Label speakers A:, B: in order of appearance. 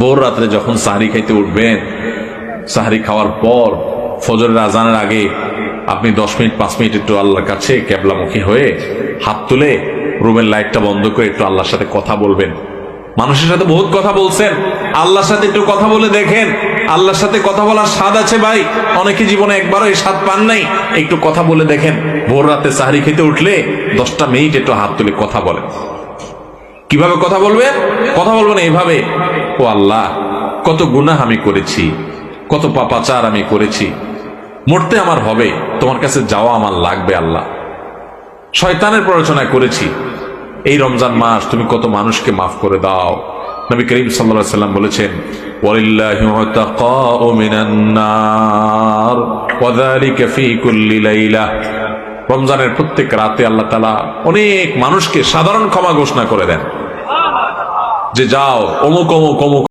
A: ভোর রাত্রে যখন সাহরি খাইতে উঠবেন, সাহরি খাওয়ার পর ফজরের আজানের আগে আপনি 10 মিনিট 5 মিনিট একটু আল্লাহর কাছে কেবলামুখী হয়ে হাত তুলে রুমের লাইটটা বন্ধ করে একটু আল্লাহর সাথে কথা বলবেন। মানুষের সাথে বহুত কথা বলছেন, আল্লাহর সাথে একটু কথা বলে দেখেন। আল্লাহর সাথে কথা বলার স্বাদ আছে ভাই, অনেকে জীবনে একবারও এই স্বাদ পান নাই। একটু কথা বলে দেখেন। ভোর রাতে সাহরি খেতে উঠলে 10টা মিনিট একটু হাত তুলে কথা বলেন। কিভাবে কথা বলবেন? কথা বলবেন এইভাবে, ও আল্লাহ, কত গুনাহ আমি করেছি, কত পাপাচার আমি করেছি, মরতে আমার হবে, তোমার কাছে যাওয়া আমার লাগবে আল্লাহ। শয়তানের প্ররোচনা করেছি, এই রমজান মাস তুমি কত মানুষকে মাফ করে দাও। নবী করিম সাল্লাল্লাহু আলাইহি ওয়াসাল্লাম বলেছেন, ওয়ালিল্লাহি উতাকাউ মিনান নার ওয়া যালিকা ফি কুল্লি লাইলা। রমজানের প্রত্যেক রাতে আল্লাহ তাআলা অনেক মানুষকে সাধারণ ক্ষমা ঘোষণা করে দেন, যে যাও অমুক অমুক অমুক